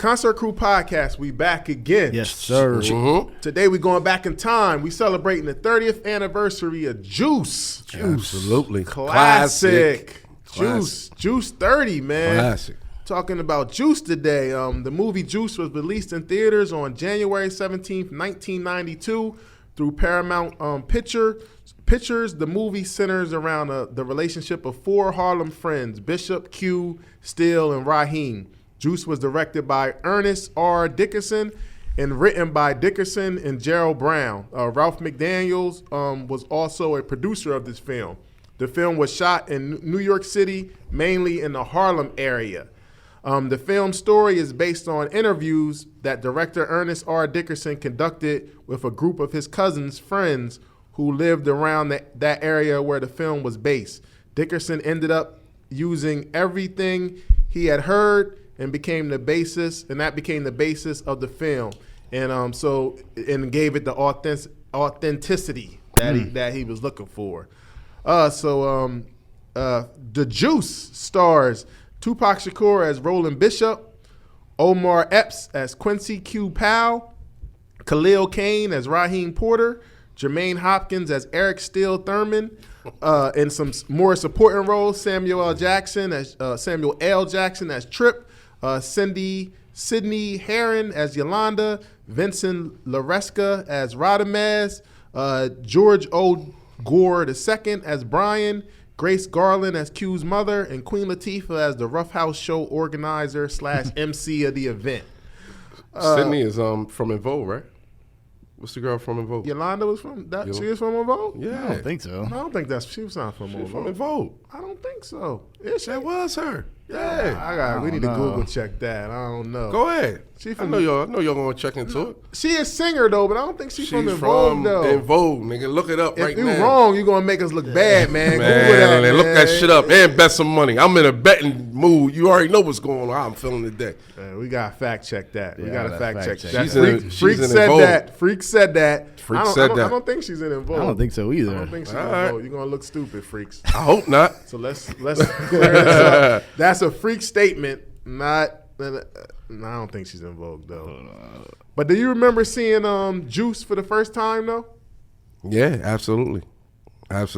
Concert Crew Podcast, we back again. Yes, sir. Today we going back in time. We celebrating the 30th anniversary of Juice. Absolutely. Classic. Juice 30, man. Classic. Talking about Juice today. The movie Juice was released in theaters on January 17th, 1992 through Paramount Pictures. The movie centers around the relationship of four Harlem friends, Bishop, Q, Steele, and Raheem. Juice was directed by Ernest R. Dickerson and written by Dickerson and Gerald Brown. Ralph McDaniels was also a producer of this film. The film was shot in New York City, mainly in the Harlem area. The film's story is based on interviews that director Ernest R. Dickerson conducted with a group of his cousins' friends who lived around that area where the film was based. Dickerson ended up using everything he had heard and became the basis of the film, and gave it the authenticity that he was looking for. The Juice stars Tupac Shakur as Roland Bishop, Omar Epps as Quincy Q. Powell, Khalil Kane as Raheem Porter, Jermaine Hopkins as Eric Steele Thurman, and some more supporting roles: Samuel L. Jackson as Trip, Sydney Herron as Yolanda, Vincent Laresca as Radamez, George O. Gore II as Brian, Grace Garland as Q's mother, and Queen Latifah as the Rough House show organizer / MC of the event. Sydney is from En Vogue, right? What's the girl from En Vogue? Yolanda was from that. She is from En Vogue? Yeah. I don't think so. I don't think she was not from En She's from Vogue. En Vogue. I don't think so. Is she? That was her. Yeah. We need to Google check that. I don't know. Go ahead. I know y'all gonna check into it. She is singer though, but I don't think she's from En Vogue though. En Vogue, nigga. Look it up right now. If you wrong, you're gonna make us look bad, man. Google Man, that, look that shit up and bet some money. I'm in a betting mood. You already know what's going on. How I'm feeling today. We gotta fact check that. We Yeah, gotta fact check that. She's in said En Vogue. that. Freak said that. Freak said that. I don't think she's in En Vogue. I don't think so either. I don't think she's in All En right. Vogue. You're gonna look stupid, freaks. I hope not. So let's clear this up. That's a freak statement. Not. I don't think she's in Vogue though. But do you remember seeing Juice for the first time though? Yeah, absolutely. What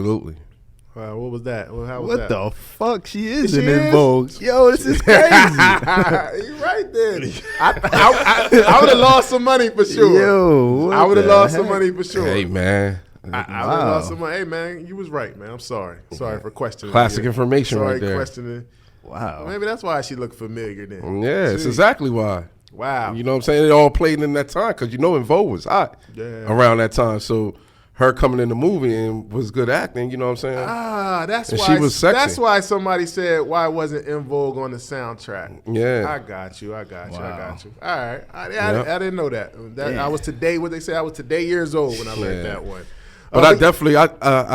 was that? How was What that? the fuck? She is She in is? En Vogue. Yo, this is crazy. You right then. I would have lost some money for sure. Yo, I would have lost some money for sure. Hey, man. I would have lost some money. Hey man, you was right, man. I'm sorry. Sorry for questioning. Classic you. information Sorry right there. questioning. Wow. Maybe that's why she looked familiar then. Yeah, it's exactly why. Wow. You know what I'm saying? It all played in that time because En Vogue was hot around that time. So her coming in the movie and was good acting, you know what I'm saying? That's and why she was sexy. That's why somebody said why wasn't En Vogue on the soundtrack. Yeah. I got you. All right. I didn't know that. I was today, what they say, I was today years old when I learned that one. But I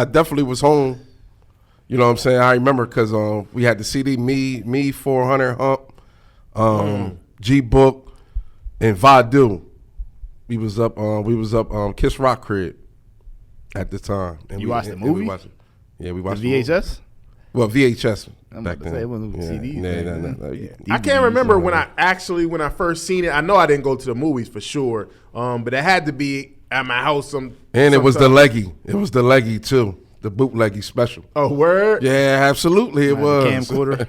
definitely was home. You know what I'm saying? I remember because we had the CD, Me 400 Hump, G Book, and Vadu. We was up Kiss Rock crib at the time. And You watched the movie? We watched The the VHS? movie. Well, VHS I'm back about to then. say it wasn't CDs back then. No. I can't remember when I first seen it. I know I didn't go to the movies for sure, but it had to be at my house. And it was the leggy. It was the leggy too. The bootleggy special. Oh, word? Yeah, absolutely it was. Camcorder.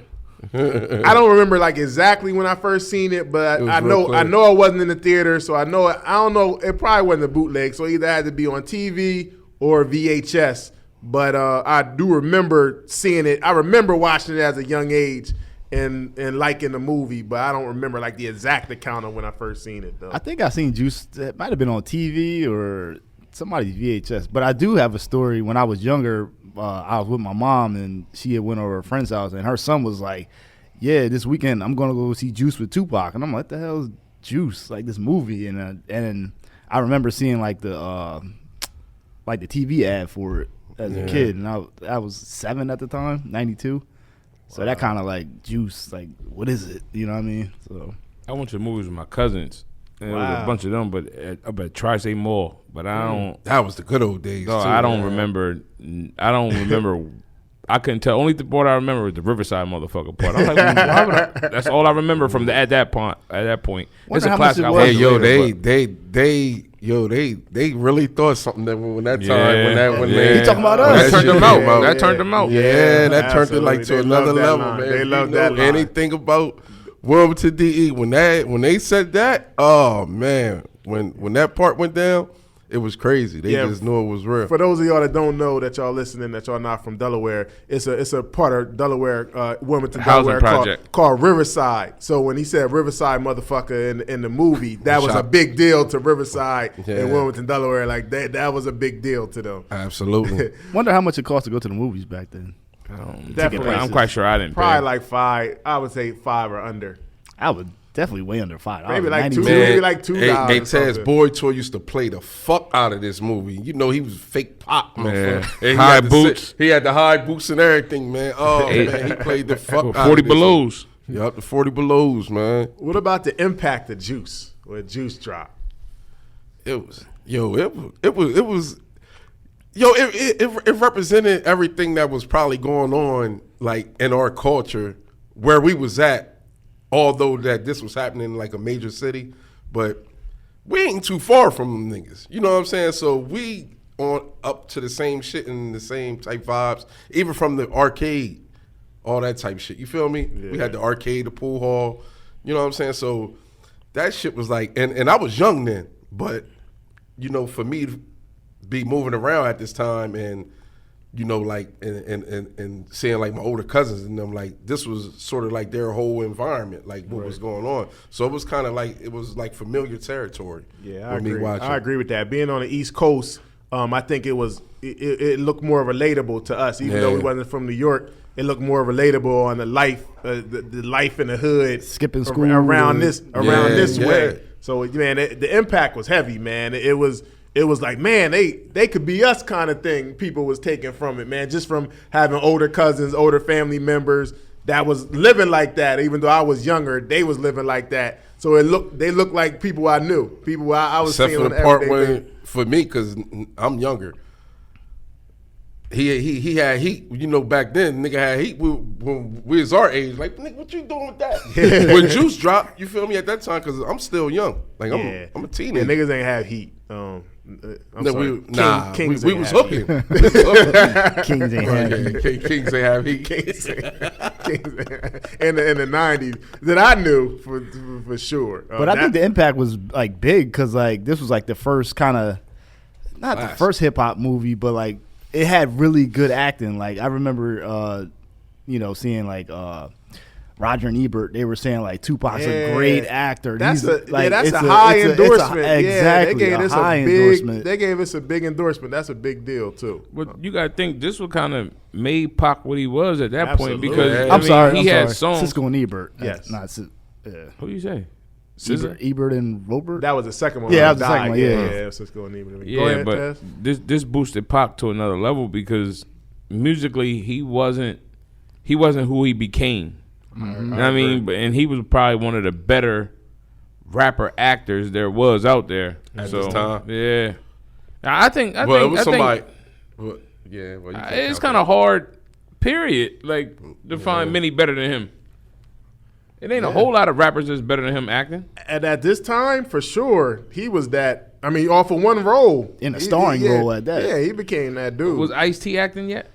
I don't remember like exactly when I first seen it, but I know I wasn't in the theater, so I don't know. It probably wasn't a bootleg, so it either had to be on TV or VHS. But I do remember seeing it. I remember watching it as a young age and liking the movie, but I don't remember like the exact account of when I first seen it though. I think I seen Juice. It might have been on TV or somebody's VHS. But I do have a story. When I was younger, I was with my mom and she had went over to her friend's house and her son was like, "Yeah, this weekend I'm gonna go see Juice with Tupac." And I'm like, "What the hell is Juice? Like this movie?" And I remember seeing like the TV ad for it as a kid, and I was 7 at the time, 92. So that kind of like Juice, like what is it? You know what I mean? So I went to the movies with my cousins. And it was a bunch of them, but at Tri-State Mall. But I don't. That was the good old days. No, too, I don't remember. I don't remember I couldn't tell. Only the part I remember was the Riverside motherfucker part. I'm like, why would I? That's all I remember from at that point. It's a classic. Hey, yo, they really thought something that when that time when they He talking about us. That turned them out. That turned them out. Yeah, that turned it like to They another love that level, line. man. They love that line. Anything about Wilmington DE when they said that, oh man, when that part went down, it was crazy. They just knew it was real. For those of y'all that don't know, that y'all listening, that y'all not from Delaware, it's a part of Delaware, Wilmington, Housing Delaware, project. called Riverside. So when he said Riverside motherfucker in the movie, that was a big deal to Riverside in Wilmington, Delaware. Like that was a big deal to them. Absolutely. Wonder how much it cost to go to the movies back then. Definitely, I'm quite sure I didn't. probably pay. like 5. I would say 5 or under. I would definitely way under $5. Maybe like 2. 92. Maybe like $2. Hey, or Taz something. Boy Toy used to play the fuck out of this movie. You know he was fake pop, man. Yeah. High boots. He had the high boots and everything, man. Oh man, he played the fuck out 40 of this belows. movie. Yup, the 40 belows, man. What about the impact of Juice? When Juice dropped. It represented everything that was probably going on like in our culture where we was at, although that this was happening in like a major city, but we ain't too far from them niggas. You know what I'm saying? So we on up to the same shit and the same type vibes, even from the arcade, all that type shit. You feel me? Yeah. We had the arcade, the pool hall, you know what I'm saying? So that shit was like, and I was young then, but you know, for me to be moving around at this time and, you know, like, and seeing like my older cousins and them, like, this was sort of like their whole environment, like what was going on. So it was kind of like, it was like familiar territory. Yeah, I with me agree. watching. I agree with that. Being on the East Coast, I think it looked more relatable to us, even though we wasn't from New York. It looked more relatable on the life, the life in the hood, Skipping school around this Yeah. way. So man, the impact was heavy, man. It was like, man, they could be us kind of thing. People was taking from it, man, just from having older cousins, older family members that was living like that. Even though I was younger, they was living like that. So they looked like people I knew, people I was Except seeing for on the the part everyday when, thing. for me, because I'm younger, he had heat. You know, back then, nigga had heat when we was our age. Like, nigga, what you doing with that? When Juice dropped, you feel me, at that time, because I'm still young. Like, I'm a Yeah, teenager. niggas ain't have heat. I'm No, sorry. Kings we ain't was have hooking. Kings ain't had Kings ain't have heat. Kings in the 90s that I knew for sure. But I think the impact was like big because like this was like the first kind of not the first hip hop movie, but like it had really good acting. Like I remember, seeing like Roger and Ebert. They were saying like Tupac's a great actor. That's a it's high endorsement. Exactly, they gave us high a big endorsement. They gave us a big endorsement. That's a big deal too. But you gotta think this was kind of made Pac what he was at that point Absolutely. because I'm sorry, he had sorry. songs. Cisco and Ebert. Yes. Not Who you say? Ebert and Robert. That was the second one. Yeah, when that was the second died. one, yeah. Yeah, Cisco and Ebert. Yeah, Go ahead, but Taz. this boosted Pac to another level because musically he wasn't who he became. I mean, and he was probably one of the better rapper actors there was out there At this time. Yeah, I think. Well, it was somebody. Well, yeah, well, you can't It's count kind of hard. Period. Like to find many better than him. It ain't a whole lot of rappers that's better than him acting. And at this time, for sure, he was that. I mean, off of one role In a starring role at that. Yeah, he became that dude. Was Ice-T acting yet?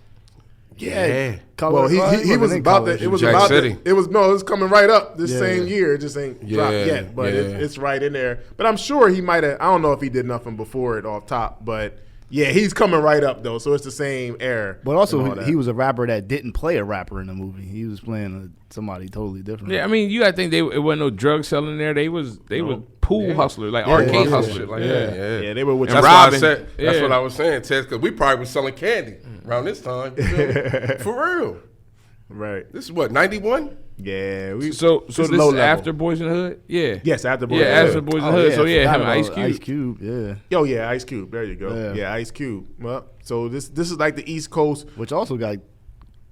Yeah. Well, he was about to. It was Jack about City. to. It was coming right up this same year. It just ain't dropped Yeah, yet, but yeah. it's right in there. But I'm sure he might have. I don't know if he did nothing before it off top, but yeah, he's coming right up though. So it's the same era. But and also, all that. he was a rapper that didn't play a rapper in the movie. He was playing somebody totally different. Yeah, I mean, you gotta think it wasn't no drug selling there. They was pool hustlers, like arcade hustlers. Like Yeah, they were with That's And why I Robin. said. That's Yeah. what I was saying, Tess, because we probably was selling candy around this time. You feel me? For real. right. This is what, 91? Yeah, So this is low level. after Boys in the Hood. Yeah. Yes, after Boys Yeah, in the after Hood. Boys in the Hood. So yeah, forgot him and about Ice Cube. Ice Cube, yeah. Oh yeah, Ice Cube. There you go. Yeah. Yeah, Ice Cube. Well, so this is like the East Coast. Which also got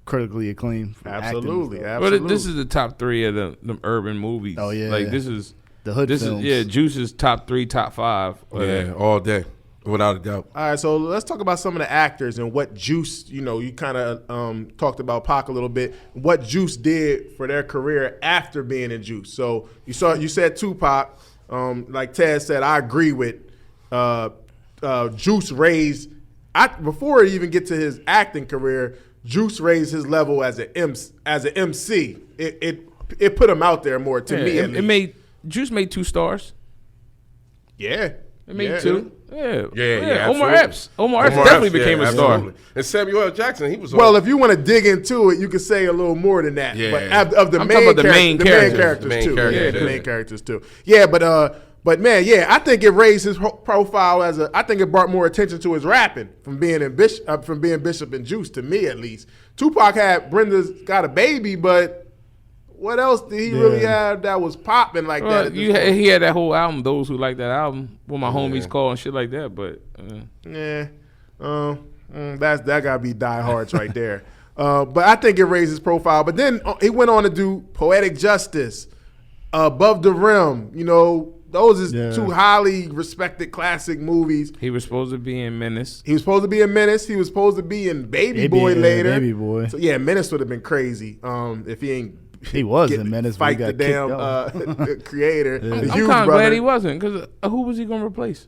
critically acclaimed. For Absolutely, acting and stuff. But absolutely. this is the top 3 of them urban movies. Oh, yeah. Like this is The hood films. Juice's top 3, top 5. Yeah, all day. Without a doubt. All right, so let's talk about some of the actors and what Juice, you kind of talked about Pac a little bit, what Juice did for their career after being in Juice. So you said Tupac, like Ted said, I agree with Juice raised, before he even get to his acting career, Juice raised his level as an MC. It put him out there more to me. It made Juice made 2 stars. Yeah. It made 2. Yeah. Yeah. Omar absolutely. Epps definitely became a star. Absolutely. And Samuel L. Jackson, he was Well, if you want to dig into it, you could say a little more than that. Yeah. But of the I'm main talking about the main characters too. Yeah, the main characters too. Yeah, but man, yeah, I think it raised his profile I think it brought more attention to his rapping from being Bishop and Juice, to me at least. Tupac had Brenda's Got a Baby, but what else did he really have that was popping like that? He had that whole album, Those Who Like That Album, what my homies call and shit like that. But that gotta be diehards right there. But I think it raised his profile. But then he went on to do Poetic Justice, Above the Rim. Those is 2 highly respected classic movies. he was supposed to be in Menace. He was supposed to be in Menace. He was supposed to be in Baby Boy later. Baby Boy. So yeah, Menace would have been crazy if he ain't. He was in Menace. Fight but the he damn got kicked out. creator. Yeah. The I'm Hughes kind of brother. glad he wasn't, because who was he going to replace?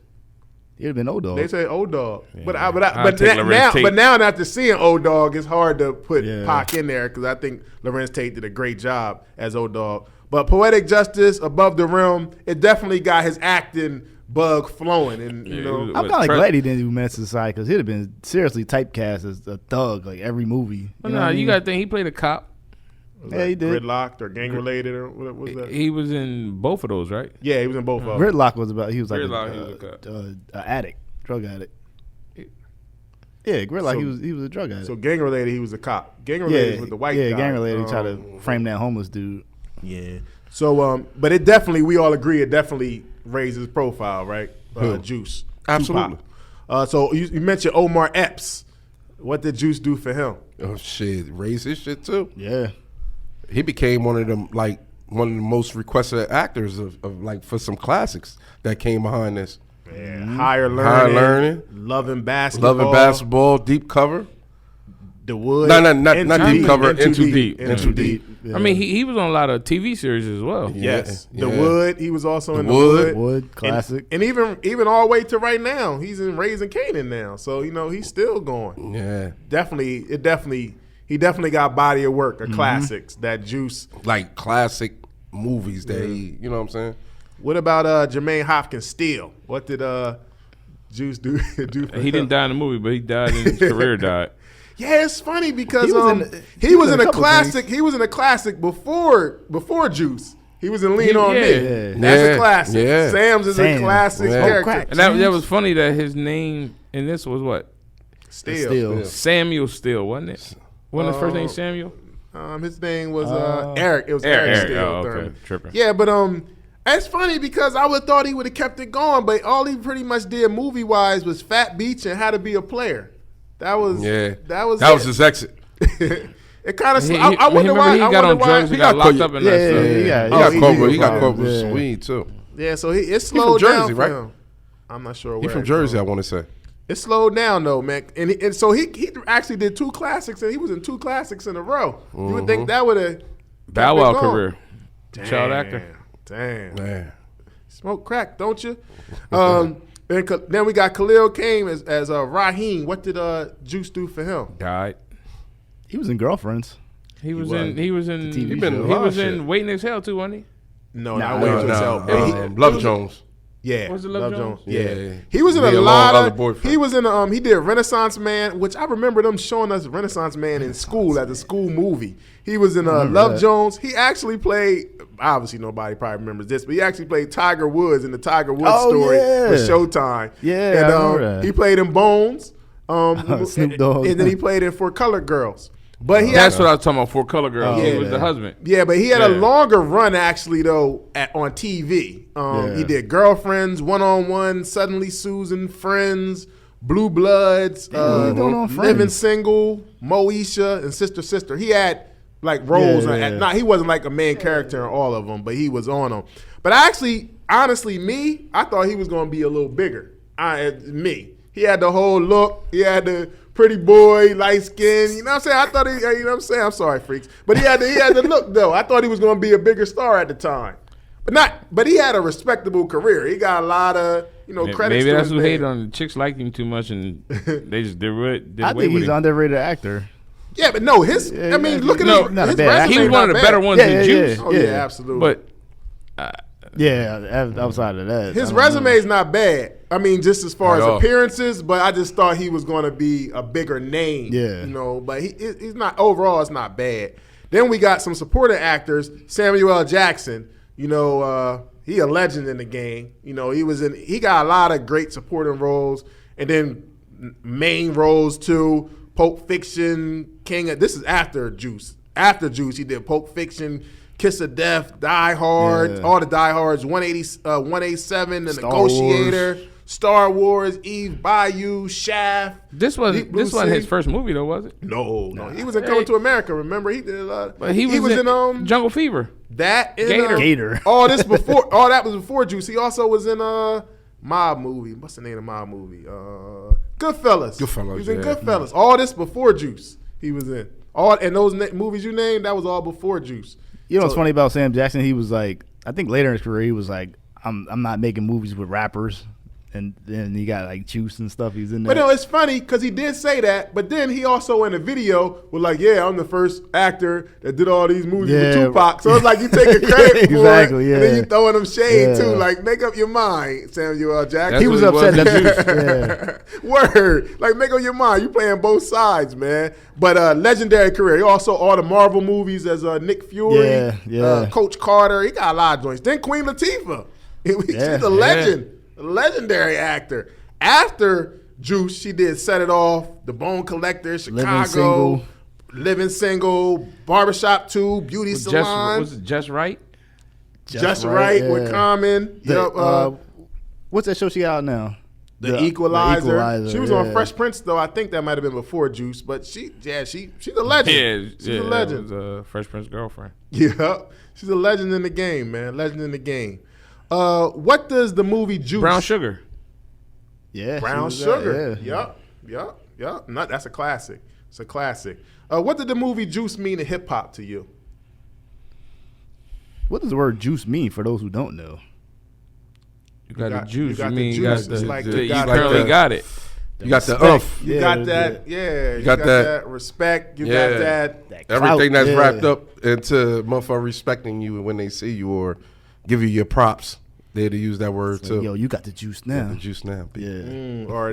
He'd have been Old Dog. They say Old Dog, but I'd take Lorenz Tate. now after seeing Old Dog, it's hard to put Yeah. Pac in there because I think Lorenz Tate did a great job as Old Dog. But Poetic Justice, Above the Rim, it definitely got his acting bug flowing, and I'm kind of glad he didn't do Menace to Society, because he'd have been seriously typecast as a thug like every movie. But no, you got to think he played a cop. Yeah, he did. Gridlocked or gang related or what was that? He was in both of those, right? Yeah, he was in both of them. Gridlock was like Gridlock, he was an addict, drug addict. Yeah, Gridlock, So- he was a drug addict. So gang related, he was a cop. Gang related yeah, with the white yeah, guy. gang related. Try to frame that homeless dude. Yeah. So, but we all agree, it definitely raised his profile, right? Juice. Absolutely. Tupac. So you mentioned Omar Epps. What did Juice do for him? Oh shit, raised his shit too. Yeah. He became one of the most requested actors of for some classics that came behind this. Yeah. Higher Learning. Loving Basketball. Deep Cover. The Wood. Not Deep Cover. In Too Deep. In Too Deep. Yeah. I mean, he was on a lot of TV series as well. Yes. Yeah. The Wood. He was also in The Wood. Wood. Classic. And even all the way to right now, he's in Raising Kanan now. So, he's still going. Yeah. He definitely got body of work, classics that Juice. Like classic movies that he, you know what I'm saying? What about Jermaine Hopkins Steele? What did Juice do for He didn't die in the movie, but he died and his career died. Yeah, it's funny because He was in a couple classic. things. He was in a classic before Juice. He was in Lean On Me. Yeah. That's a classic. Yeah. Sam's is a Sam. classic Yeah. character. Crack. And that was funny that his name in this was what? Steele. Samuel Steele, wasn't it? Wasn't his first name Samuel? His name was Eric. It was Eric Steele. Oh, okay. Tripping. Yeah, but it's funny because I would have thought he would have kept it going, but all he pretty much did movie wise was Fat Beach and How to Be a Player. That was his exit. It kind of. He, I wonder why he got on drugs. He got locked up in that stuff. He got caught with Yeah. weed too. Yeah, so it slowed Jersey, down for right? him. I'm not sure. He where from it Jersey, goes. I want to say. It slowed down though, man, and so he actually did 2 classics, and he was in 2 classics in a row. You would think that would have Bow Wow career. Child actor. Damn. Man. Smoke crack, don't you? Then we got Khalil Kain as Raheem. What did Juice do for him? Died. He was in Girlfriends. He was was. in The TV He been show. in a he lot was of in shit. Waiting to Exhale too, wasn't he? No, Nah, not Waiting to No, Exhale. no, Love Jones. Yeah, Was it Love Jones? Yeah. He was in Me a and lot Long of. Other Boyfriend. He was in. He did Renaissance Man, which I remember them showing us Renaissance Man in school as a school movie. He was in Love that. Jones. He actually played. Obviously, nobody probably remembers this, but he actually played Tiger Woods in the Tiger Woods story yeah. for Showtime. Yeah, and I remember that. he played in Bones. Snoop Dogg. and then he played in For Colored Girls. But he That's had, what I was talking about. For Color Girl, he Yeah. was the husband. yeah, but he had a Yeah. longer run actually though on TV. Yeah. He did Girlfriends, One on One, Suddenly Susan, Friends, Blue Bloods, what are you doing on Friends? Living Single, Moesha, and Sister. He had like roles. Yeah. He wasn't like a main character in all of them, but he was on them. But honestly, I thought he was going to be a little bigger. Me. He had the whole look. He had the pretty boy, light skin. You know what I'm saying? I thought you know what I'm saying? I'm sorry, freaks. But he had the look, though. I thought he was going to be a bigger star at the time. But he had a respectable career. He got a lot of, credits. Maybe to that's his who name. hated on the chicks liked him too much and they just did away I think with he's him. an underrated actor. Yeah, but no, his. Yeah, I mean, yeah, look at no, his. not a His bad resume actor. He was not one of the bad. better ones Yeah, than yeah, Juice. Oh yeah, absolutely. But Yeah, outside of that, his I don't resume know. is not bad. I mean, just as far At as all. appearances, but I just thought he was going to be a bigger name. Yeah. But he's not. Overall, it's not bad. Then we got some supporting actors. Samuel L. Jackson. He a legend in the game. He got a lot of great supporting roles, and then main roles too. Pulp Fiction, this is after Juice. After Juice, he did Pulp Fiction, Kiss of Death, Die Hard, Yeah. all the Die Hards, 187, The Star Negotiator, Wars. Star Wars, Eve Bayou, Shaft. this Deep Blue wasn't his Sea. first movie though, was it? No, he was in Coming to America. Remember, he did a lot. But he was in Jungle Jungle Fever. that in, Gator. Gator. All this before. All that was before Juice. He also was in mob movie. What's the name of mob movie? Goodfellas. Goodfellas, He was in yeah. Goodfellas. All this before Juice. He was in and those movies you named. That was all before Juice. You know what's So- funny about Sam Jackson? He was like, I think later in his career, he was like, I'm not making movies with rappers. And then he got like Juice and stuff. He's in there. But no, it's funny because he did say that, but then he also in the video was like, "Yeah, I'm the first actor that did all these movies with Yeah. Tupac." So it's like you taking credit for Exactly, it, and then yeah. you throwing him shade Yeah. too. Like, make up your mind, Samuel L. Jackson. That's he was what he upset was. that Juice. Yeah. Word. Like, make up your mind. You playing both sides, man. But legendary career. He also all the Marvel movies as Nick Fury, Yeah. Coach Carter. He got a lot of joints. Then Queen Latifah. She's Yeah. a legend, a legendary actor. After Juice, she did Set It Off, The Bone Collector, Chicago, Living Single, Barbershop 2, Beauty Salon, Was it Just Right? Just Right with yeah. Common. What's that show she out now? The Equalizer. She was on yeah. Fresh Prince, though. I think that might have been before Juice, but she's a legend. Yeah, she's a legend. It was Fresh Prince girlfriend. Yeah, she's a legend in the game, man. Legend in the game. What does the movie Juice? Brown Sugar. Yeah, Brown she was Sugar. that, yeah. Yep. No, that's a classic. It's a classic. What did the movie Juice mean to hip hop to you? What does the word juice mean for those who don't know? You got got- the juice. you got You the mean you juice. got It's the, like the you you got currently the- got it. You got the Respect. You Yeah, got the- that. Yeah. You got got that- that respect. You Yeah. got that. That Everything clout, that's yeah. wrapped up into motherfucker respecting you when they see you or give you your props. They had to use that word Like, too. yo, you got the juice Got now. the juice now. Yeah. Or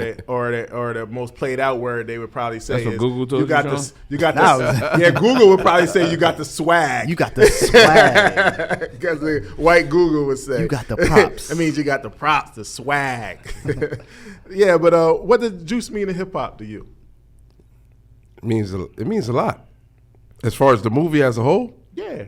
the most played out word they would probably say That's what is, Google told you got you, the Sean? you got Nah, the yeah. Google would probably say you got the swag. You got the swag. Because the white Google would say You got the props. That means you got the props, the swag. Yeah, but what does Juice mean to hip hop to you? It means a lot. As far as the movie as a whole, Yeah,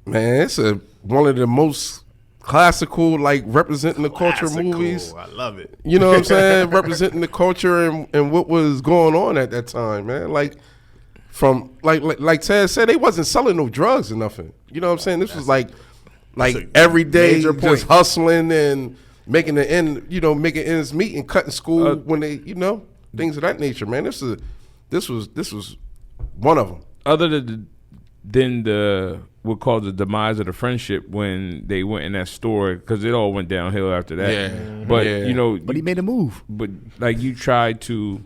man, it's one of the most classical, like representing the culture Classical. movies. I love it. You know what I'm saying? Representing the culture and what was going on at that time, man. Like from like Ted said, they wasn't selling no drugs or nothing. You know what I'm saying? This was like a every day major just point. hustling and making making ends meet and cutting school when they, things of that nature, man. This was one of them. Other than the what caused the demise of the friendship when they went in that store, because it all went downhill after that. Yeah. But Yeah. But he made a move. but like you tried to,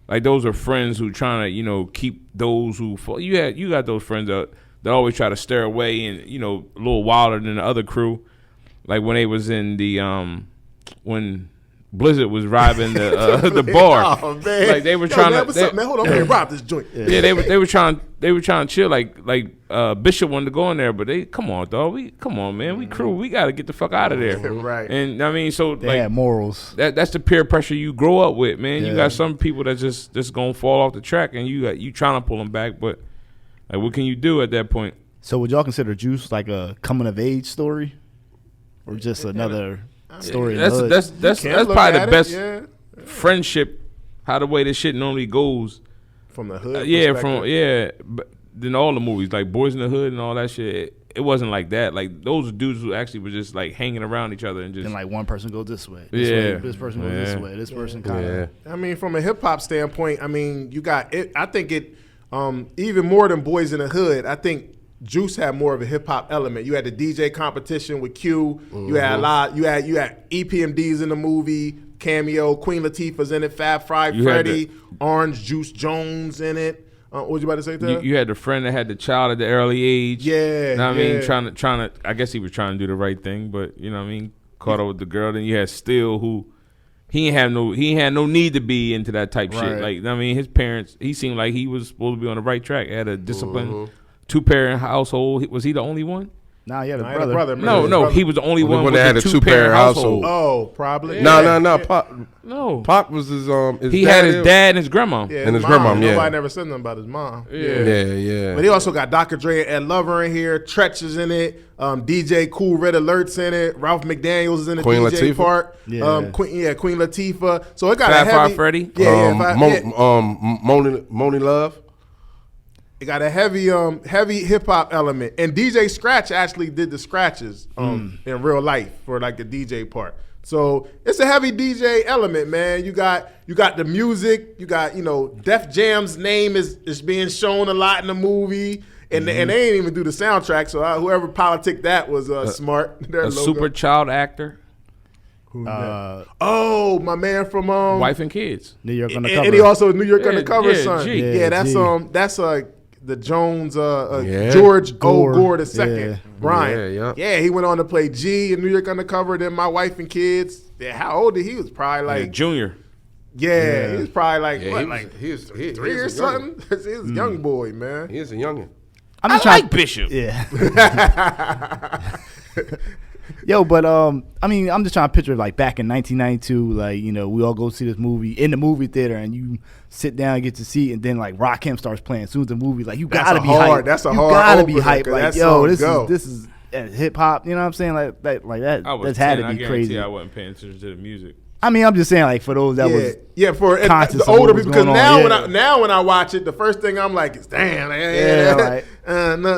like those are friends who trying to keep those who you got those friends that always try to stare away and a little wilder than the other crew, like when they was in the when Blizzard was robbing the bar. Oh man, Like they were Yo, trying man, to what's up, man? Hold on, man. Rob this joint. Yeah, they were trying to chill. Like Bishop wanted to go in there, but come on, dog. Come on, man. We crew. We got to get the fuck out of there. Right. And I mean, so They like had morals. that's the peer pressure you grow up with, man. You Yeah. got some people that just gonna fall off the track, and you trying to pull them back, but like, what can you do at that point? So would y'all consider Juice like a coming of age story, or just another story? in the hood? That's Can't look probably at the it, best yeah. friendship. How the way this shit normally goes. From the hood. Yeah, perspective. but then all the movies like Boys in the Hood and all that shit. it wasn't like that. Like those dudes who actually were just like hanging around each other and just And like one person goes this way. This person goes this way. This person kind of. I mean, from a hip hop standpoint, I mean, you got it. I think it even more than Boys in the Hood. I think Juice had more of a hip hop element. You had the DJ competition with Q. You had a lot. You had EPMDs in the movie. Cameo. Queen Latifah's in it. Fab Five Freddy. Orange Juice Jones in it. What was you about to say, Ted? You had the friend that had the child at the early age. Yeah. You know what I mean? Trying to, I guess he was trying to do the right thing, but you know what I mean? Caught up with the girl. Then you had Still, who he had no need to be into that type shit. Like, I mean, his parents, he seemed like he was supposed to be on the right track. Had a disciplined 2-parent household. Was he the only one? Nah, he had a brother. brother. No, he was the only one with that a had a 2-parent household. Oh, probably. No. Pop. No. Pop was his He had his dad and his grandma. Yeah, and his grandma. Yeah. Nobody never said nothing about his mom. Yeah. But he also got Dr. Dre and Ed Lover in here. Tretch is in it. DJ Cool Red Alert's in it. Ralph McDaniels is in the Queen DJ Latifah. part. Yeah. Queen Latifah. So it got Fab a Five heavy. Freddy. Moni Love. It got a heavy hip hop element, and DJ Scratch actually did the scratches in real life for like the DJ part. So it's a heavy DJ element, man. You got the music. You got Def Jam's name is being shown a lot in the movie, and they ain't even do the soundtrack. So whoever politicked that was smart. Their A logo. super child actor. My man from Wife and Kids. New York Undercover. and he also New York Undercover son. G. Yeah, G. that's the Jones George Gore the second. Brian. Yeah. He went on to play G in New York Undercover. Then My Wife and Kids. Yeah, how old did he? Was probably like Junior. he was probably like he was 3 or something. He was a young boy, man. He is a youngin. I'm just I like Bishop. Yeah. Yo, but I mean, I'm just trying to picture like back in 1992, like we all go see this movie in the movie theater, and you sit down and get to see, and then like Rakim starts playing. As soon as the movie, like you gotta be hyped. That's a you hard. gotta be opener, hyped. 'cause Like that yo, song this is hip hop. You know what I'm saying? Like that. That's had to be crazy. I wasn't paying attention to the music. I mean, I'm just saying, like for those that was for conscious the of what older was people. Because going on, now when I watch it, the first thing I'm like is damn, right.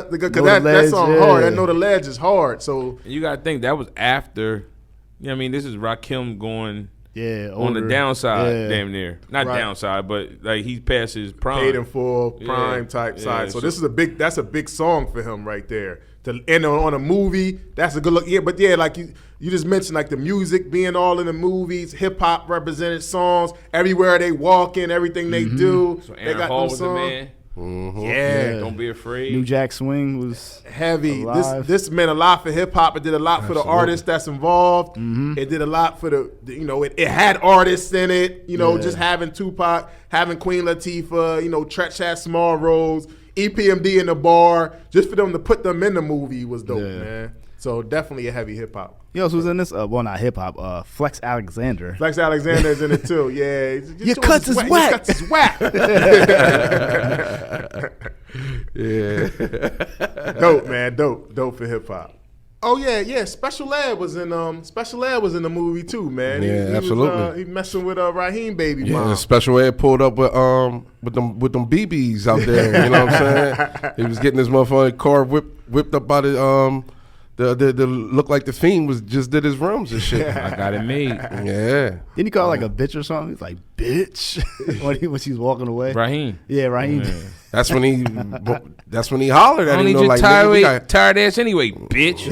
Because that song hard. I know the ledge is hard. So And you gotta think that was after. I mean, this is Rakim going on the older. downside, damn near. Not downside, but like he's past his prime. paid in full prime type side. So this is that's a big song for him right there. To end on a movie, that's a good look. Yeah, but like you just mentioned, like the music being all in the movies, hip hop represented songs everywhere they walk in, everything they do. So they Aaron got Hall them was the songs. man. Yeah. Don't be afraid. New Jack Swing was Heavy. alive. This meant a lot for hip hop. It did a lot for the artists that's involved. It did a lot for the it had artists in it. Just having Tupac, having Queen Latifah. Tretch had small roles. EPMD in the bar. Just for them to put them in the movie was dope, man. So definitely a heavy hip hop. You know who's in this? Well, not hip hop. Flex Alexander. Flex Alexander's in it too. Yeah, Your cuts is whack. Your cuts is whack. Yeah. Dope, man. Dope for hip hop. Oh yeah. Special Ed was in the movie too, man. Yeah, he absolutely. Was, he messing with Raheem baby Yeah, mom. Special Ed pulled up with them BBs out there. You know what I'm saying? He was getting his motherfucking car whipped up by the look like the Fiend was just did his rooms and shit. I got it made. Yeah. Didn't he call her like a bitch or something? He's like, bitch, when she's walking away. Raheem. Yeah, Raheem. That's when he hollered at I him. need You know, your like, nigga, we got- tired ass anyway, bitch.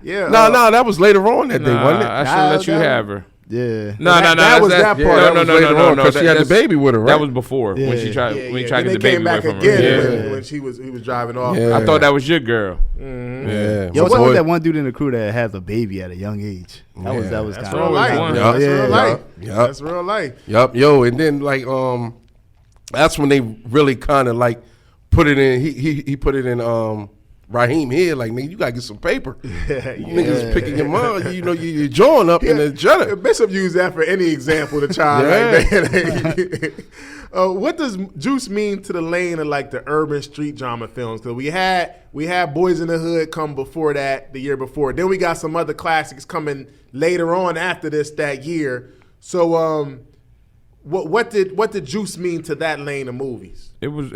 Yeah. No, that was later on that day, wasn't it? I should let you have her. Yeah. No, that was that part. Yeah, that was later on, 'cause she had the baby with her, right? That was before when she Yeah. tried Yeah, when he yeah. tried to Then get they the came baby away back from again her. when he was driving off. Yeah. I thought that was your girl. Yeah. Yo, my what boy- was that one dude in the crew that has a baby at a young age? That was That's kind real of life. one. That's Yeah. real life. Yup. That's real life. Yup, yo, and then like that's when they really kind of like put it in. He put it in Raheem head, like, nigga, you gotta get some paper. Niggas picking your mom, you're jawing up in the Jetta. Bishop used that for any example to try. What does Juice mean to the lane of like the urban street drama films? Because we had Boys in the Hood come before that, the year before. Then we got some other classics coming later on after this that year. So what did Juice mean to that lane of movies? It was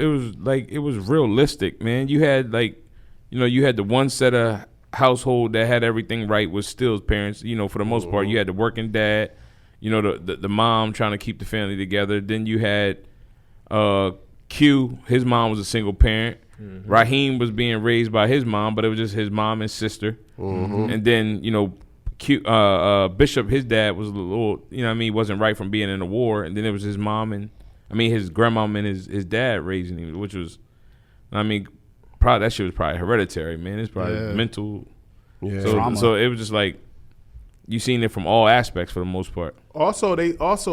realistic, man. You had like you had the one set of household that had everything right was still his parents. For the most part, you had the working dad. The mom trying to keep the family together. Then you had Q. His mom was a single parent. Mm-hmm. Raheem was being raised by his mom, but it was just his mom and sister. Mm-hmm. And then Q, Bishop, his dad was a little, he wasn't right from being in the war. And then it was his mom and his grandmom and his dad raising him, which was, probably that shit was probably hereditary, man. It's probably mental. Yeah. So it was just like you seen it from all aspects for the most part. Also,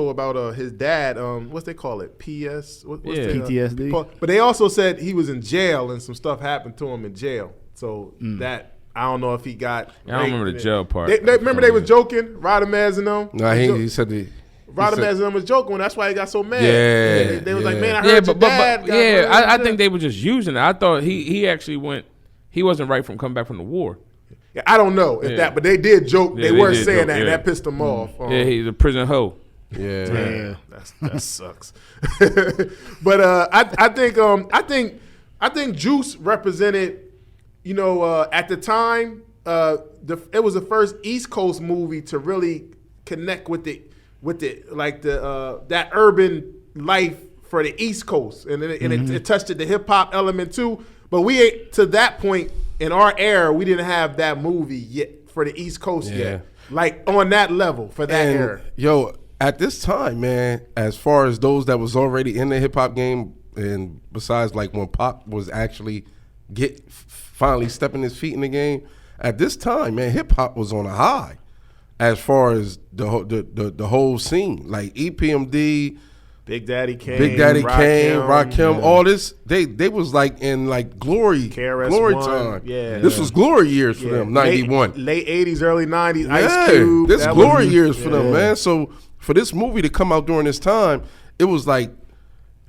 about his dad, what's they call it? PTSD. But they also said he was in jail and some stuff happened to him in jail. So that I don't know if he got. I don't remember the jail part. Remember they was joking, Radamez and them. No, he said Radamez and them was joking. That's why he got so mad. Yeah, they was like, man, I heard your dad. I think they were just using it. I thought he actually went. He wasn't right from coming back from the war. Yeah, I don't know if that, but they did joke. They were saying joke, that, and that pissed him off. He's a prison hoe. Yeah, that sucks. But I think Juice represented. At the time, it was the first East Coast movie to really connect with that urban life for the East Coast, and it touched the hip hop element too. But to that point in our era, we didn't have that movie yet for the East Coast yet, like on that level for that era. Yo, at this time, man, as far as those that was already in the hip hop game, and besides like when Pac was actually finally stepping his feet in the game, at this time, man, hip hop was on a high as far as the whole scene, like EPMD, Big Daddy Kane, Rakim, all this. They was like in like glory time. Yeah, this was glory years for them. 91, late 80s, early 90s. Ice Cube. This glory years for them, man. So for this movie to come out during this time, it was like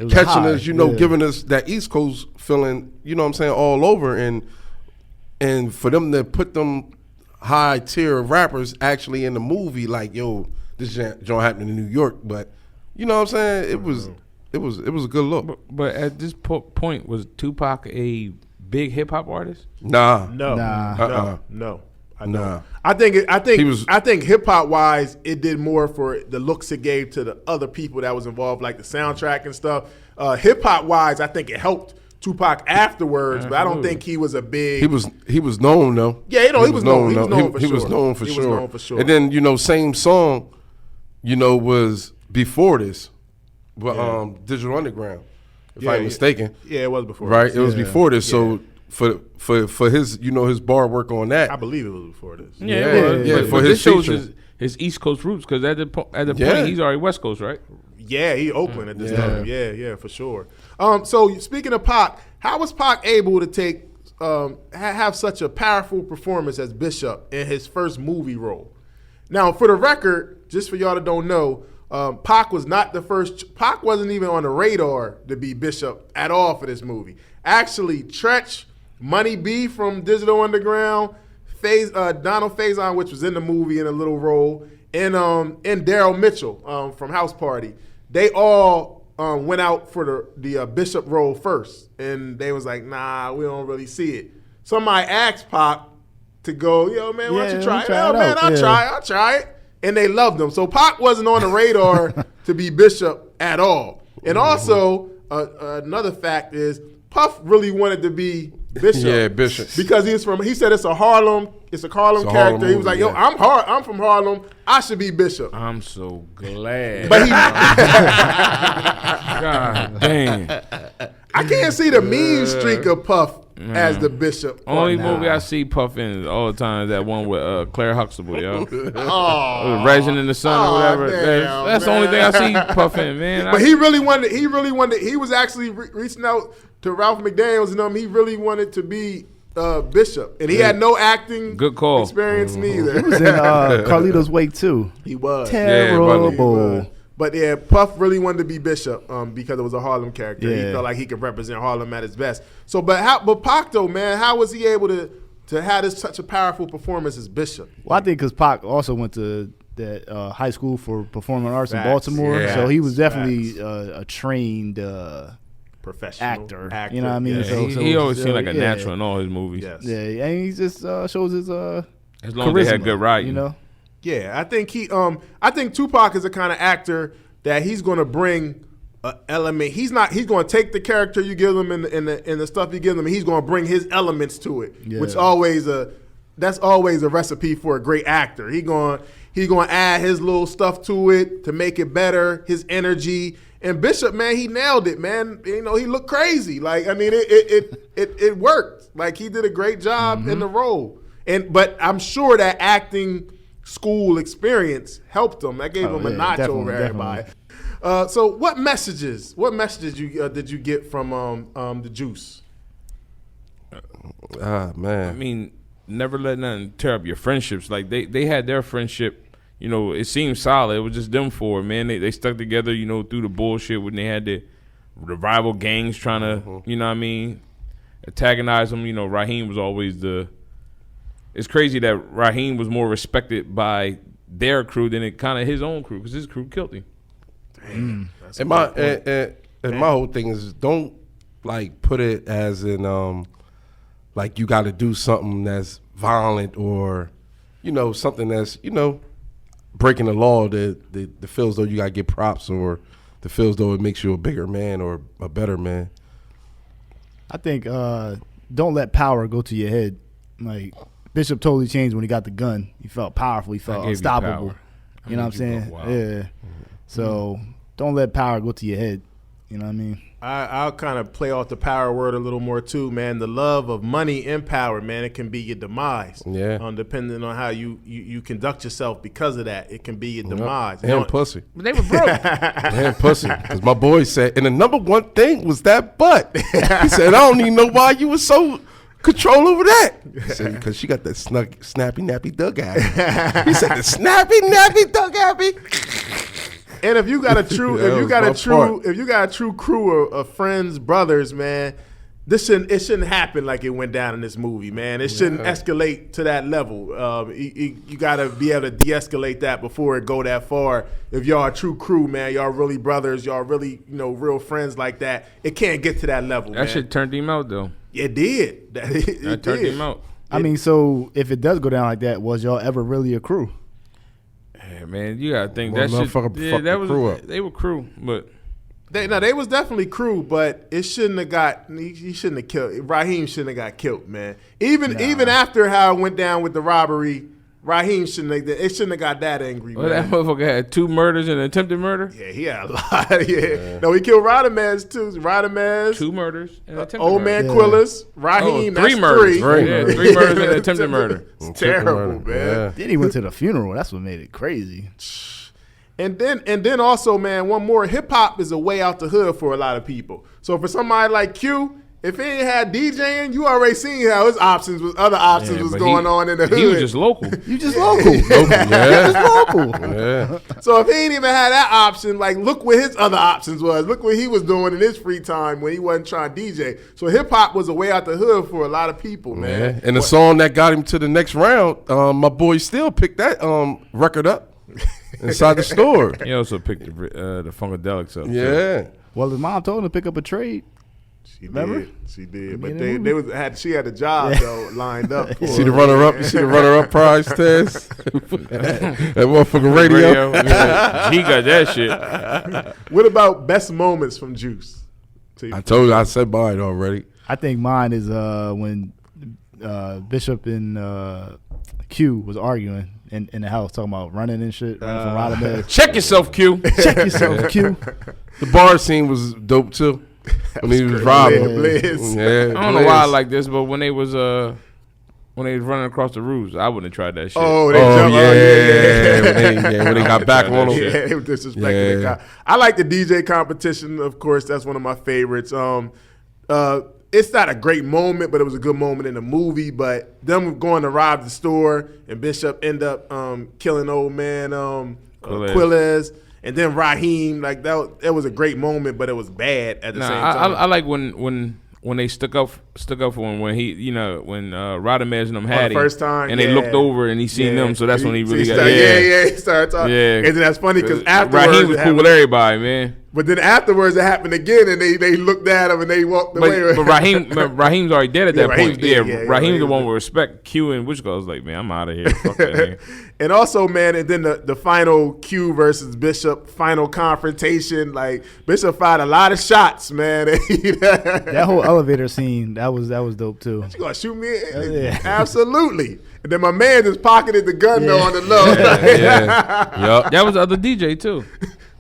catching us, giving us that East Coast feeling. You know what I'm saying, all over, and for them to put them high tier rappers actually in the movie, like this joint happening in New York, but. You know what I'm saying? It was a good look. But at this point, was Tupac a big hip hop artist? No. I think hip hop wise, it did more for the looks it gave to the other people that was involved, like the soundtrack and stuff. Hip hop wise, I think it helped Tupac afterwards, but I don't think he was a big. He was known though. Yeah, he was known. He was known for sure. And then same song, was. Before this, but Digital Underground, if I'm mistaken. Yeah, it was before. Right, this. It was before this. So for his his bar work on that, I believe it was before this. Yeah. For his shows his East Coast roots, because at the point he's already West Coast, right? Yeah, he Oakland at this time. Yeah, for sure. So speaking of Pac, how was Pac able to take have such a powerful performance as Bishop in his first movie role? Now, for the record, just for y'all that don't know. Pac was not the first. Pac wasn't even on the radar to be Bishop at all for this movie. Actually, Tretch, Money B from Digital Underground, Donald Faison, which was in the movie in a little role, and Daryl Mitchell from House Party. They all went out for the Bishop role first, and they was like, nah, we don't really see it. Somebody asked Pac to go, yo, man, why don't you try it? Oh, man, I'll try it. And they loved him. So Pac wasn't on the radar to be Bishop at all. And also, another fact is Puff really wanted to be Bishop. Yeah, Bishop. Because he said it's a Harlem character. Harlem he was like, yo, I'm from Harlem. I should be Bishop. I'm so glad. But God damn. I can't see the mean streak of Puff as the Bishop. Only movie I see Puff in all the time is that one with Claire Huxtable, yo. Rising in the Sun or whatever. That's the only thing I see Puff in, man. But he really wanted. He was actually reaching out to Ralph McDaniels and them. He really wanted to be Bishop, and he had no acting experience neither. He was in Carlito's Way too. He was terrible. But yeah, Puff really wanted to be Bishop because it was a Harlem character. Yeah. He felt like he could represent Harlem at his best. So, but Pac though, man, how was he able to have such a powerful performance as Bishop? Well, I think because Pac also went to that high school for performing arts in Baltimore, so he was definitely a trained professional actor. You know what I mean? Yeah. So he always seemed like a yeah. natural in all his movies. Yes. Yeah, and he just shows his As long as they had charisma, good writing. you know. Yeah, I think Tupac is the kind of actor that he's going to bring an element. He's going to take the character you give him and the stuff you give him, and he's going to bring his elements to it, which that's always a recipe for a great actor. He's going to add his little stuff to it to make it better, his energy. And Bishop, man, he nailed it, man. You know, he looked crazy. Like, I mean, it worked. Like, he did a great job in the role. But I'm sure that acting school experience helped him. That gave him a notch over everybody. So what messages did you get from the Juice? Man. I mean, never let nothing tear up your friendships. Like they had their friendship, you know, it seemed solid. It was just them four, man. They stuck together, you know, through the bullshit when they had the rival gangs trying to, you know what I mean, antagonize them. You know, Raheem was always it's crazy that Raheem was more respected by their crew than it kind of his own crew because his crew killed him. And my whole thing is don't like put it as in like you got to do something that's violent or you know something that's you know breaking the law that feels though you got to get props or that feels though it makes you a bigger man or a better man. I think don't let power go to your head. Like Bishop totally changed when he got the gun. He felt powerful. He felt unstoppable. You know what I'm saying? Wow. Yeah. So don't let power go to your head. You know what I mean? I'll kind of play off the power word a little more too, man. The love of money and power, man, it can be your demise. Yeah. Depending on how you conduct yourself because of that, it can be your demise. And pussy. But they were broke. And pussy. Because my boy said, and the number one thing was that butt. He said, I don't even know why you were so control over that. He said, because she got that snappy, nappy Doug Abbey. He said, the snappy, nappy Doug Abbey. And if you got a true, if you got a true crew of friends, brothers, man, it shouldn't happen like it went down in this movie, man. It shouldn't escalate to that level. You got to be able to de-escalate that before it go that far. If y'all a true crew, man, y'all really brothers, y'all really real friends like that. It can't get to that level. That shit turned him out though. It did. It turned did. him out. I mean, so if it does go down like that, was y'all ever really a crew? Yeah, man, you gotta think Well, that shit. motherfucker Yeah, fucked that the was crew up. they were crew, but They was definitely crew, but it shouldn't have got. He shouldn't have killed. Raheem shouldn't have got killed, man. Even after how it went down with the robbery, Raheem shouldn't have got that angry, well, that man. motherfucker had 2 murders and attempted murder. Yeah, he had a lot. Yeah. No, he killed Rodamez too. Rodamez, 2 murders and attempted old murder. man Quillis, Raheem. 3 that's murders. three. Yeah, 3 murders and attempted murder. It's terrible, murder, man. yeah. Then he went to the funeral. That's what made it crazy. And then also, man, one more. Hip hop is a way out the hood for a lot of people. So for somebody like Q, if he ain't had DJing, you already seen how his other options was but going on in the hood. He was just local. You just local. Yeah. Just local. Yeah. So if he ain't even had that option, like look what his other options was. Look what he was doing in his free time when he wasn't trying to DJ. So hip hop was a way out the hood for a lot of people, man. Yeah. And the song that got him to the next round, my boy still picked that record up inside the store. He also picked the Funkadelics up. Yeah. Well, his mom told him to pick up a trade. She did. But Yeah. she had a job though lined up. You see the runner-up prize test? That motherfucking radio. Yeah. He got that shit. What about best moments from Juice? I told you, I said mine already. I think mine is when Bishop and Q was arguing in the house, talking about running and shit. Running from Rodamez. Check yourself, Q. Check yourself, Q. The bar scene was dope too. When he was robbing. Blizz. Yeah, I don't know why I like this, but when they was running across the roofs, I wouldn't have tried that shit. Oh, they jumped. Yeah. When they got back on him. Yeah, they were disrespecting the guy. I like the DJ competition, of course. That's one of my favorites. It's not a great moment, but it was a good moment in the movie. But them going to rob the store and Bishop end up killing old man Quilles. And then Raheem, like that was a great moment, but it was bad at the same time. I like when when they stuck up for him when he, you know, when Rodamez and them had the him first time, and they looked over and he seen them, so that's when he really got he started talking. Yeah, and then that's funny because afterwards Raheem was cool with everybody, man. But then afterwards it happened again, and they looked at him and they walked away. But Raheem's already dead at that point. Raheem's the one dead. with respect. Q and which goes like, man, I'm out of here. Fuck that nigga. And also, man, and then the final Q versus Bishop final confrontation. Like Bishop fired a lot of shots, man. That whole elevator scene, that was dope too. You gonna shoot me? Yeah. Absolutely. And then my man just pocketed the gun though on the low. Yup. That was the other DJ too.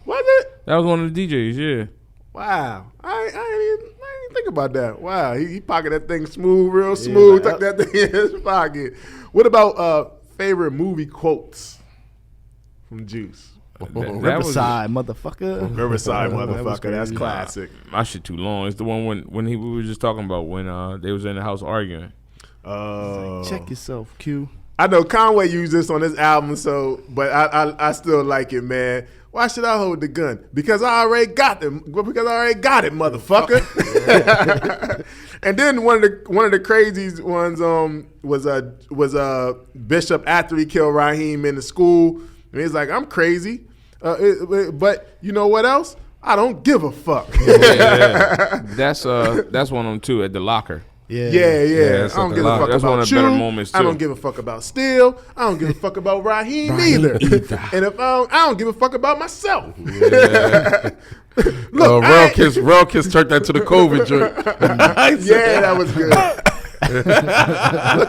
Was it? That was one of the DJs. Yeah. Wow. I didn't think about that. Wow. He pocketed that thing smooth, real smooth. Tucked that thing in his pocket. What about favorite movie quotes from Juice? Riverside, motherfucker. Riverside, That was motherfucker. That's crazy. classic. My shit too long. It's the one when we were just talking about when they was in the house arguing. Check yourself, Q. I know Conway used this on his album, but I still like it, man. Why should I hold the gun? Because I already got them. Because I already got it, motherfucker. And then one of the craziest ones was Bishop after he killed Raheem in the school. And he's like, I'm crazy, but you know what else? I don't give a fuck. Yeah. That's one of them too at the locker. Yeah. that's I don't at give the a fuck That's one about of the you. better moments, I don't too. give a fuck about Steele. I don't give a fuck about Raheem either. And if I don't give a fuck about myself. Yeah. Look, Rail Kiss turned that to the COVID joint. yeah, that was good. Look,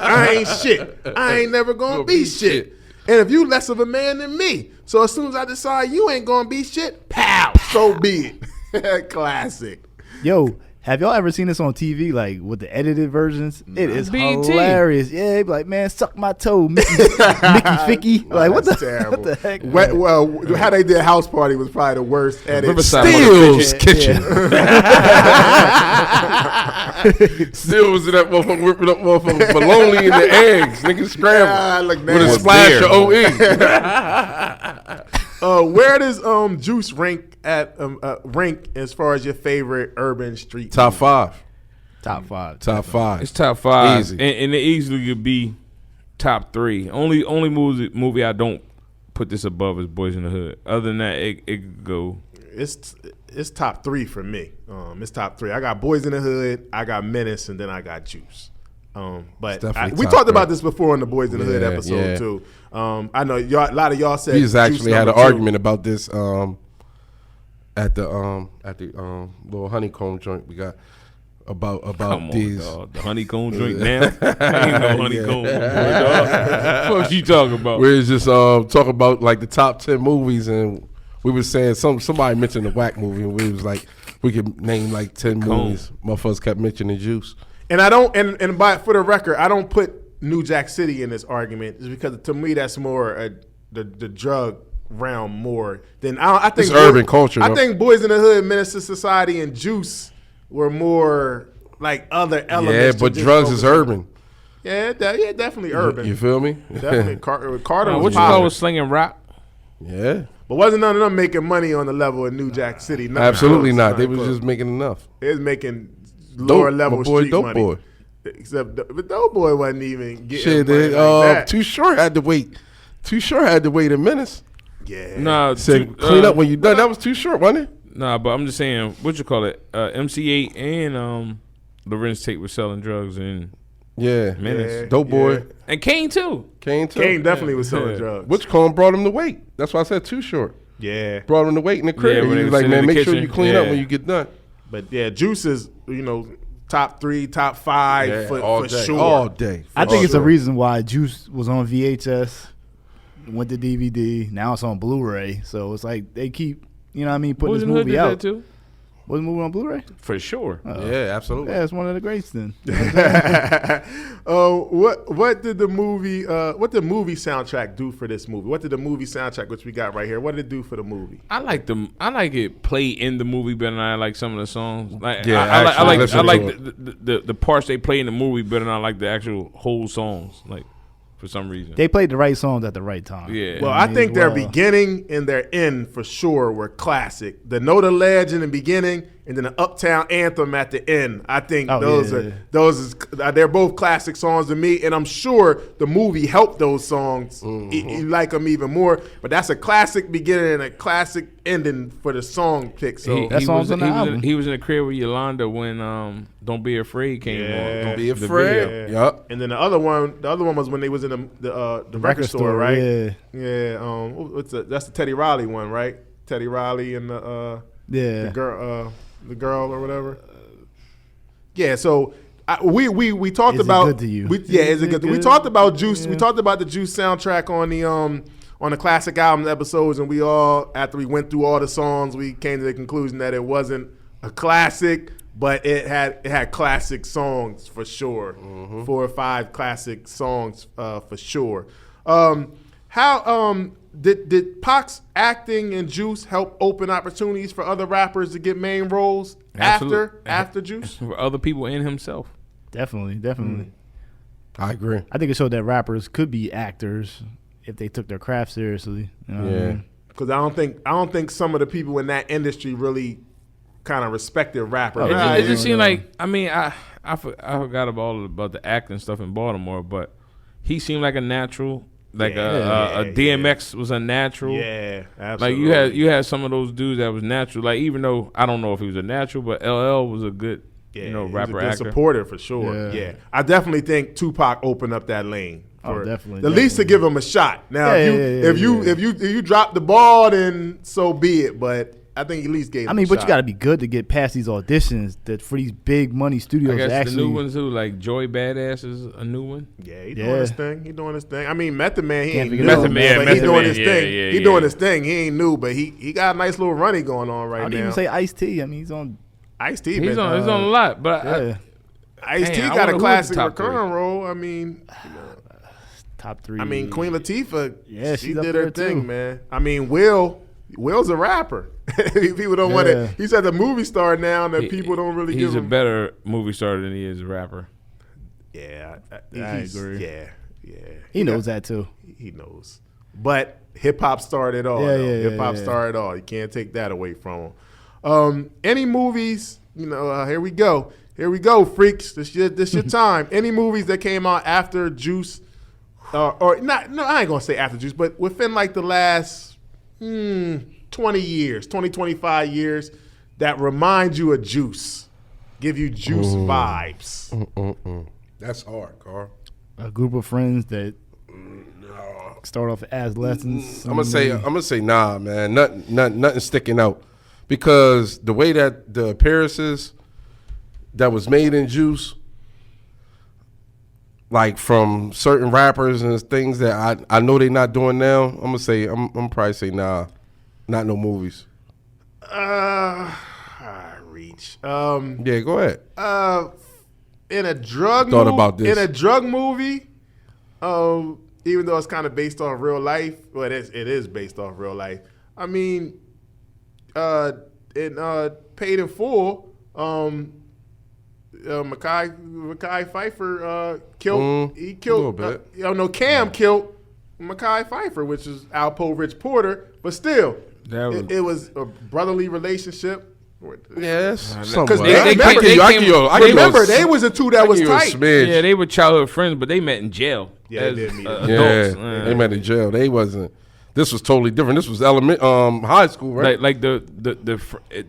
I ain't shit. I ain't never gonna be shit. And if you less of a man than me, so as soon as I decide you ain't gonna be shit, pow, so be it. Classic. Yo, have y'all ever seen this on TV, like with the edited versions? It is BET. hilarious. Yeah, they be like, man, suck my toe, Mickey Ficky. Like, what the, That's terrible. what the heck? Well, how they did House Party was probably the worst edit. Riverside Steele's Yeah, kitchen. yeah. Still was in that motherfucker whipping up motherfucking bologna in the eggs. Nigga scrambled Look with a nasty. splash of OE. Where does Juice rank as far as your favorite urban street? Top five. Top five. Top five. It's top five, Easy. and it easily could be top three. Only movie I don't put this above is Boys in the Hood. Other than that, it could go. It's top three for me. It's top three. I got Boys in the Hood, I got Menace, and then I got Juice. But definitely we top talked three. about this before in the Boys in the Hood Yeah, episode yeah. too. I know a lot of y'all said We just Juice actually had an number two. argument about this at the little honeycomb joint we got about Come on, these. dog. The honeycomb drink now. Ain't no honeycomb. What you talking about? We was just talking about like the top 10 movies, and we was saying somebody mentioned the whack movie, and we was like we could name like 10 movies. Motherfuckers kept mentioning Juice. And I don't. And for the record, I don't put New Jack City in this argument, is because to me that's more the drug realm more than I think It's urban culture, I though. think Boys in the Hood, Menace to Society, and Juice were more like other elements. Yeah, to but just drugs focus is on. urban. Yeah, definitely urban. You feel me? Definitely. Carter What was you call popping. was slinging rock? Yeah. But wasn't none of them making money on the level of New Jack City? Nothing Absolutely close, not. They nothing was close. just making enough. They was making lower level my boy, street Dope money. Boy. Except the Dope Boy wasn't even getting Shit, money they, like that. Too Short had to wait. Too Short had to wait a minute. Yeah. Nah, Said clean up when you done. That was Too Short, wasn't it? Nah, but I'm just saying, what you call it? MC8 and Lorenz Tate was selling drugs and Yeah. Menace. Dope Boy. And Kane too. Kane too. Kane definitely was selling Yeah. drugs. Which Cone brought him to wait. That's why I said Too Short. Yeah. Brought him to wait in the crib. Yeah, when he they was was like, in man, the make sure kitchen. you clean up Yeah. when you get done. But yeah, Juice is, top 3, top 5 all for day. sure. All day. I think it's a sure. reason why Juice was on VHS, went to DVD, now it's on Blu-ray. So it's like they keep, putting Boys this in the Hood movie did out. that too. Was the movie on Blu-ray? For sure. Yeah, absolutely. Yeah, it's one of the greats then. What did the movie soundtrack do for this movie? What did the movie soundtrack, which we got right here, what did it do for the movie? I like it play in the movie better than I like some of the songs. Like Yeah, I actually, like listen to the parts they play in the movie better than I like the actual whole songs. Like for some reason. They played the right songs at the right time. Yeah. Well, I think their beginning and their end for sure were classic. The Know the Ledge in the beginning and then the Uptown Anthem at the end. I think Oh, they're both classic songs to me, and I'm sure the movie helped those songs. You like them even more, but that's a classic beginning and a classic ending for the song pick. So That song's on the album. He was in the crib with Yolanda when "Don't Be Afraid" came on. Don't be The afraid. video. Yup. and then the other one was when they was in the record store, right? What's that's the Teddy Riley one, right? Teddy Riley and the girl or whatever. Yeah, so we talked Is It about Good to You? Is it good? We talked about Juice. We talked about the Juice soundtrack on the classic album episodes, and we all, after we went through all the songs, we came to the conclusion that it wasn't a classic, but it had classic songs for sure. 4 or 5 classic songs for sure. Did Pac's acting and Juice help open opportunities for other rappers to get main roles after Juice? For other people and himself. Definitely. I agree. I think it showed that rappers could be actors if they took their craft seriously. You know what I mean? Because I don't think some of the people in that industry really kind of respected rappers. It just seemed like, I mean, I forgot about the acting stuff in Baltimore, but he seemed like a natural. Like a DMX was a natural. Yeah, absolutely. Like you had some of those dudes that was natural. Like even though I don't know if he was a natural, but LL was a good rapper, actor, supporter for sure. Yeah. I definitely think Tupac opened up that lane. Definitely. At least to give him a shot. Now, if you drop the ball, then so be it. But I think at least gave him a shot. But you got to be good to get past these auditions that for these big money studios. I guess actually, the new ones too, like Joy Badass is a new one. Yeah, he doing his thing. I mean, Method Man, he ain't new, Method but Man, he doing his yeah, thing. yeah, He yeah. doing his thing. He ain't new, but he got a nice little runny going on right I now. didn't even say Ice-T. I mean, he's on. Ice-T, He's on a lot, but Ice-T I got wonder a who classic is the top recurring role. I mean, Top 3. I mean, Queen Latifah, Yeah, she she's up did her there, thing, too. man. I mean, Will's a rapper. People don't want Yeah. it. He's at the movie star now that people don't really give he's him. a better movie star than he is a rapper. Yeah, I agree. Yeah. He knows that too. He knows. But hip hop started all. Yeah, Hip hop started all. You can't take that away from him. Any movies? Here we go. Here we go, freaks. This your time. Any movies that came out after Juice, or not? No, I ain't gonna say after Juice, but within like the last 20 years, 25 years, that remind you of Juice, give you Juice vibes. That's hard, Carl. A group of friends that start off as lessons. I'm gonna say nah, man. Nothing sticking out, because the way that the appearances that was made in Juice, like from certain rappers and things that I know they not doing now, I'm probably say nah, not no movies. Reach. Yeah, go ahead. In a drug Thought about this. In a drug movie, even though it's kind of based off real life, well, it is based off real life. I mean, in Paid in Full, Mekhi Phifer killed. He killed. A little bit. Cam killed Mekhi Phifer, which is Alpo Rich Porter, but still, it was a brotherly relationship. Yes, Because remember they was the two that was tight. Yeah, they were childhood friends, but they met in jail. Yeah, as they did meet. adults. They met in jail. They wasn't. This was totally different. This was high school, right? Like the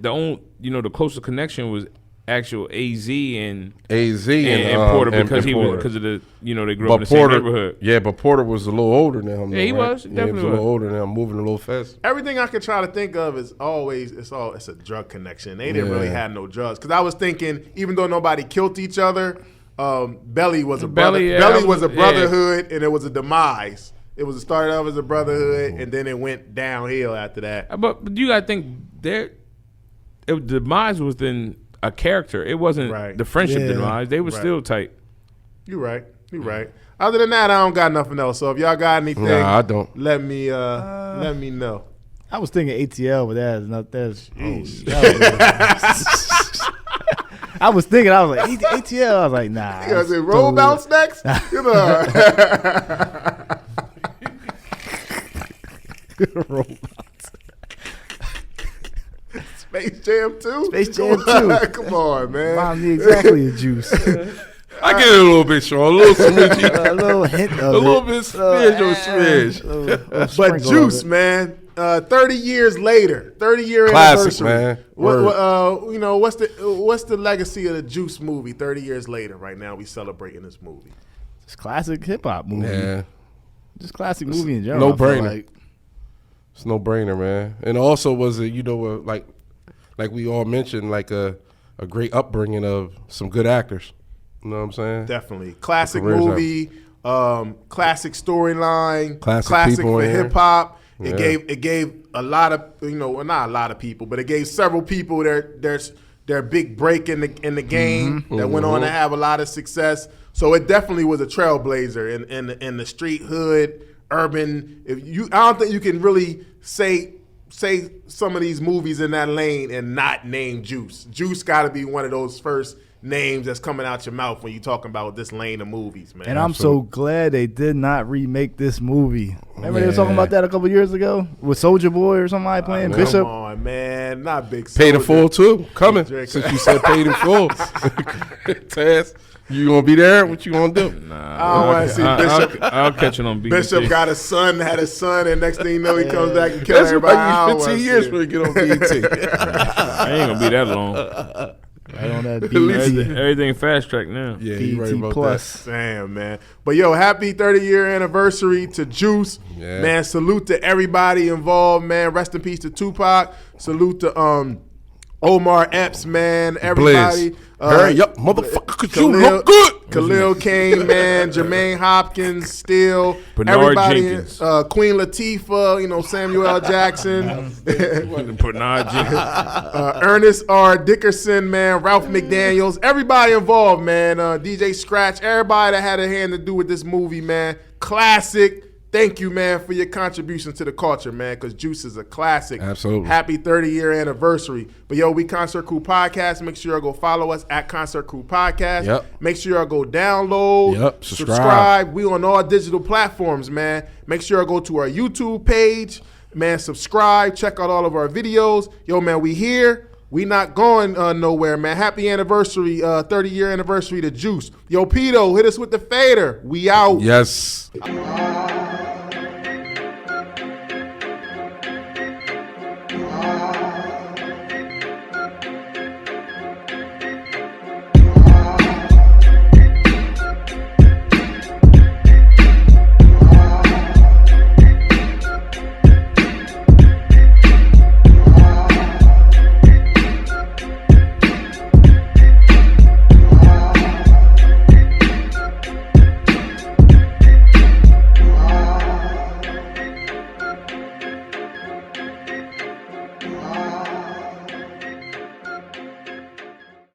only, the closest connection was actual AZ and Porter, because of the they grew up in the same neighborhood. Yeah, but Porter was a little older than him. Yeah, he was. He Definitely was a little older than him, moving a little fast. Everything I could try to think of is always it's a drug connection. They didn't really have no drugs, because I was thinking, even though nobody killed each other, Belly was a brotherhood, and it was a demise. It was started off as a brotherhood, and then it went downhill after that. But you gotta think the demise was in a character. It wasn't the friendship demise. They were still tight. You're right. Other than that, I don't got nothing else. So if y'all got anything, nah, I don't. Let me know. I was thinking ATL, but that's I was thinking, I was like, ATL. I was like, nah. You guys say roll bounce next? Roll bounce. Space Jam 2? Space Jam 2. Come on, man. Remind me exactly of Juice. I get it a little bit, Sean. A little smidgy. A little hint of A little it. bit smidge. But sprinkle of Juice, it. man. 30 years later, 30-year Classic, anniversary. man. What's the legacy of the Juice movie 30 years later? Right now, we celebrating this movie. It's classic hip hop movie. Yeah. Just classic movie in general. No I feel brainer. like. It's no brainer, man. And also was it, like we all mentioned, like a great upbringing of some good actors. You know what I'm saying? Definitely. Classic careers movie, classic storyline, Classic people for in here. hip hop. Yeah. It gave a lot of, well, not a lot of people, but it gave several people their big break in the game that went on to have a lot of success. So it definitely was a trailblazer in the street hood, urban. I don't think you can really say some of these movies in that lane and not name Juice. Juice got to be one of those first names that's coming out your mouth when you're talking about this lane of movies, man. And I'm so glad they did not remake this movie. Remember they were talking about that a couple years ago with Soulja Boy or somebody playing Bishop? Come on, man. Not Big Paid in Soulja. full too. Coming. Drake. Since you said paid in full. Taz, you gonna be there? What you gonna do? I don't want to see Bishop. I'll catch it on BET. Bishop had a son, and next thing you know, he comes back and kills That's everybody. like you 15 years for you get on BET. I ain't gonna be that long. Right on that Everything fast track now. Yeah, you right BET about Plus. Damn, man. But yo, happy 30-year anniversary to Juice. Yeah. Man, salute to everybody involved, man. Rest in peace to Tupac. Salute to Omar Epps, man. Everybody. Hurry up, motherfucker, cause you look good. Khalil Kane, man. Jermaine Hopkins, still. Bernard everybody. Jenkins. Queen Latifah, Samuel L. Jackson. Bernard Jenkins. Ernest R. Dickerson, man. Ralph McDaniels. Everybody involved, man. DJ Scratch. Everybody that had a hand to do with this movie, man. Classic. Thank you, man, for your contribution to the culture, man, because Juice is a classic. Absolutely. Happy 30-year anniversary. But, yo, we Concert Crew Podcast. Make sure y'all go follow us at Concert Crew Podcast. Yep. Make sure y'all go download. Yep. Subscribe. We on all digital platforms, man. Make sure y'all go to our YouTube page. Man, subscribe. Check out all of our videos. Yo, man, we here. We not going nowhere, man. Happy anniversary, 30-year anniversary to Juice. Yo, Pito, hit us with the fader. We out. Yes.